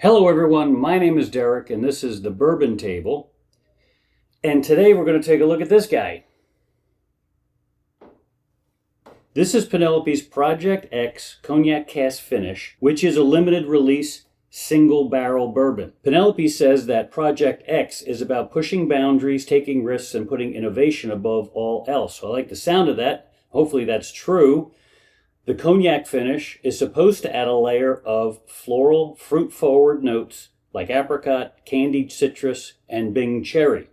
Hello everyone, my name is Derek and this is the Bourbon Table. And today we're going to take a look at this guy. This is Penelope's Project X Cognac Cask Finish, which is a limited release single barrel bourbon. Penelope says that Project X is about pushing boundaries, taking risks, and putting innovation above all else. So I like the sound of that. Hopefully that's true. The cognac finish is supposed to add a layer of floral, fruit-forward notes like apricot, candied citrus, and Bing cherry.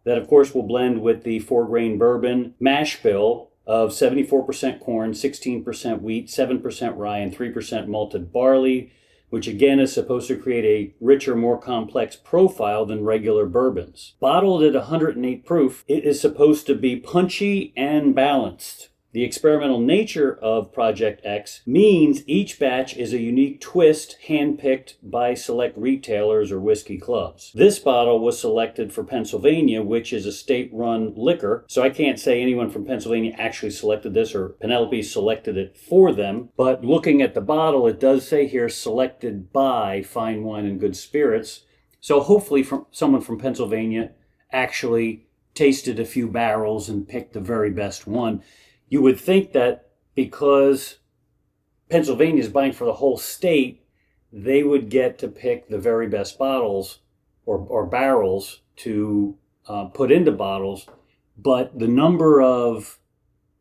That, of course, will blend with the 4-grain bourbon mash bill of 74% corn, 16% wheat, 7% rye, and 3% malted barley, which again is supposed to create a richer, more complex profile than regular bourbons. Bottled at 108 proof, it is supposed to be punchy and balanced. The experimental nature of Project X means each batch is a unique twist handpicked by select retailers or whiskey clubs. This bottle was selected for Pennsylvania, which is a state-run liquor, so I can't say anyone from Pennsylvania actually selected this or Penelope selected it for them. But looking at the bottle, it does say here, selected by Fine Wine and Good Spirits. So hopefully someone from Pennsylvania actually tasted a few barrels and picked the very best one. You would think that because Pennsylvania is buying for the whole state, they would get to pick the very best bottles or barrels to put into bottles. But the number of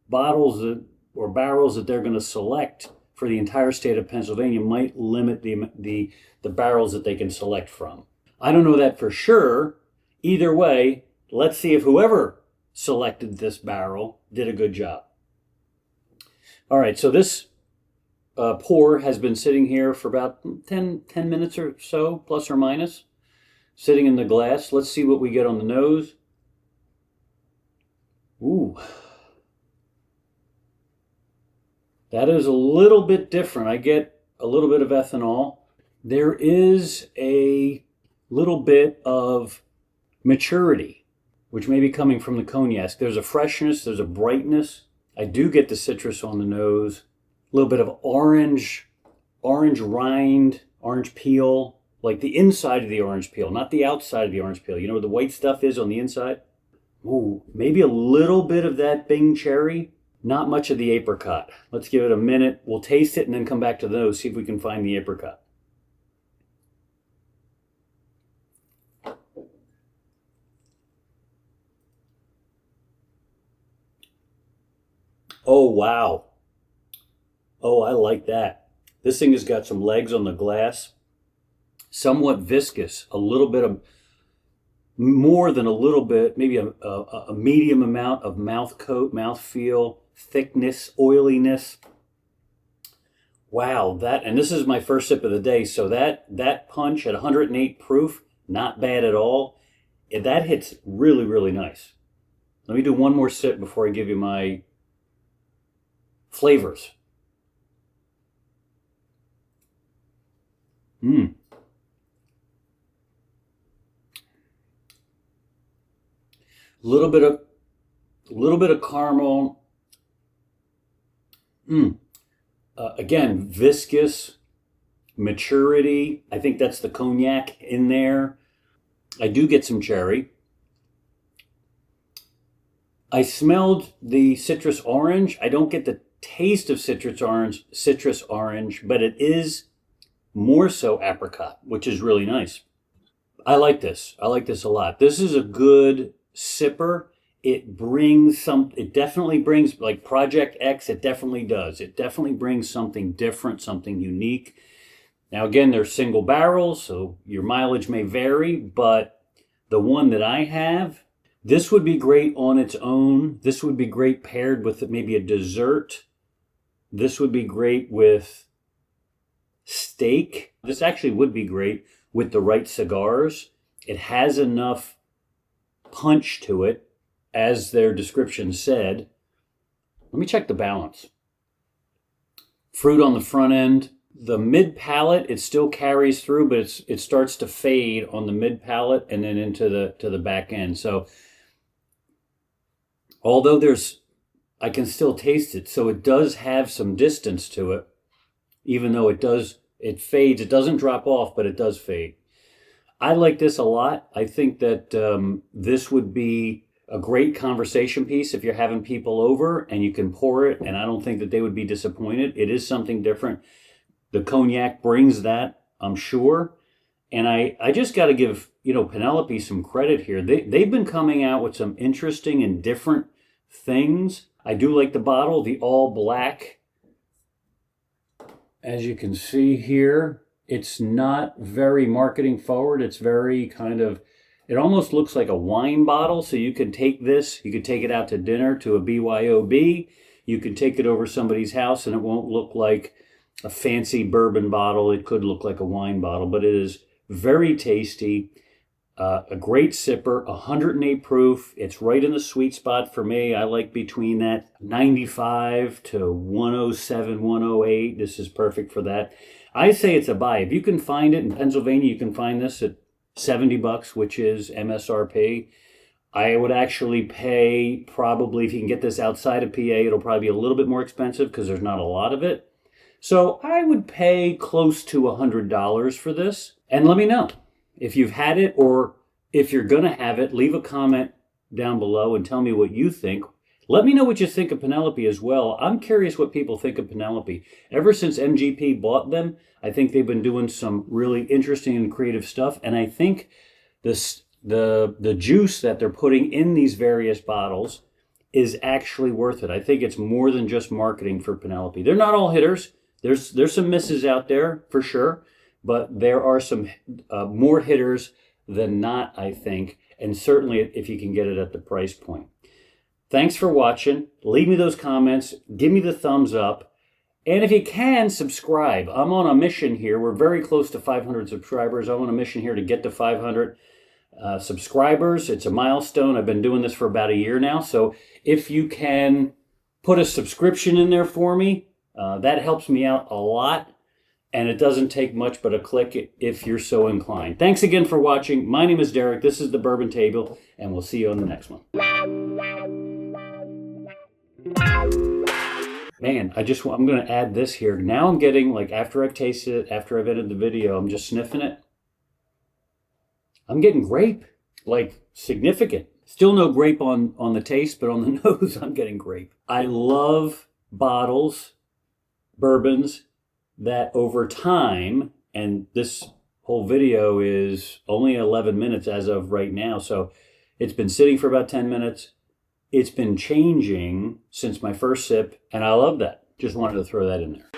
bottles or barrels that they're going to select for the entire state of Pennsylvania might limit the barrels that they can select from. I don't know that for sure. Either way, let's see if whoever selected this barrel did a good job. All right, so this pour has been sitting here for about 10 minutes or so, plus or minus, sitting in the glass. Let's see what we get on the nose. Ooh. That is a little bit different. I get a little bit of ethanol. There is a little bit of maturity, which may be coming from the cognac. There's a freshness, there's a brightness. I do get the citrus on the nose, a little bit of orange rind, orange peel, like the inside of the orange peel, not the outside of the orange peel. You know where the white stuff is on the inside? Ooh, maybe a little bit of that Bing cherry, not much of the apricot. Let's give it a minute. We'll taste it and then come back to the nose, see if we can find the apricot. Oh, wow. Oh, I like that. This thing has got some legs on the glass. Somewhat viscous. A little bit of, more than a little bit, maybe a medium amount of mouth coat, mouth feel, thickness, oiliness. Wow, and this is my first sip of the day, so that punch at 108 proof, not bad at all. That hits really, really nice. Let me do one more sip before I give you my flavors. Little bit of caramel. Again, viscous, maturity. I think that's the cognac in there. I do get some cherry. I smelled the citrus orange. I don't get the taste of citrus orange, but it is more so apricot, which is really nice. I like this. I like this a lot. This is a good sipper. It definitely brings, like Project X, it definitely does. It definitely brings something different, something unique. Now, again, they're single barrels, so your mileage may vary, but the one that I have, this would be great on its own. This would be great paired with maybe a dessert. This would be great with steak. This actually would be great with the right cigars. It has enough punch to it, as their description said. Let me check the balance. Fruit on the front end. The mid palate, it still carries through, but it starts to fade on the mid palate and then into the back end. So although I can still taste it, so it does have some distance to it, even though it does It fades. It doesn't drop off, but it does fade. I like this a lot. I think that this would be a great conversation piece if you're having people over and you can pour it, and I don't think that they would be disappointed. It is something different. The cognac brings that, I'm sure. And I just got to give, Penelope some credit here. They've been coming out with some interesting and different things. I do like the bottle, the all black. As you can see here, it's not very marketing forward. It's very it almost looks like a wine bottle. So you can take this, you could take it out to dinner to a BYOB. You can take it over somebody's house and it won't look like a fancy bourbon bottle. It could look like a wine bottle, but it is very tasty. A great sipper, 108 proof. It's right in the sweet spot for me. I like between that 95 to 107, 108. This is perfect for that. I say it's a buy. If you can find it in Pennsylvania, you can find this at $70, which is MSRP. I would actually pay probably, if you can get this outside of PA, it'll probably be a little bit more expensive because there's not a lot of it. So I would pay close to $100 for this. And let me know if you've had it, or if you're going to have it, leave a comment down below and tell me what you think. Let me know what you think of Penelope as well. I'm curious what people think of Penelope. Ever since MGP bought them, I think they've been doing some really interesting and creative stuff. And I think the juice that they're putting in these various bottles is actually worth it. I think it's more than just marketing for Penelope. They're not all hitters. There's some misses out there for sure, but there are some more hitters than not, I think, and certainly if you can get it at the price point. Thanks for watching. Leave me those comments. Give me the thumbs up. And if you can, subscribe. I'm on a mission here. We're very close to 500 subscribers. I'm on a mission here to get to 500 subscribers. It's a milestone. I've been doing this for about a year now. So if you can put a subscription in there for me, that helps me out a lot. And it doesn't take much but a click if you're so inclined. Thanks again for watching. My name is Derek. This is the Bourbon Table, and we'll see you on the next one. Man, I'm going to add this here. Now I'm getting, after I've tasted it, after I've edited the video, I'm just sniffing it. I'm getting grape, significant. Still no grape on the taste, but on the nose, I'm getting grape. I love bottles, bourbons, that over time, and this whole video is only 11 minutes as of right now, so it's been sitting for about 10 minutes. It's been changing since my first sip, and I love that. Just wanted to throw that in there.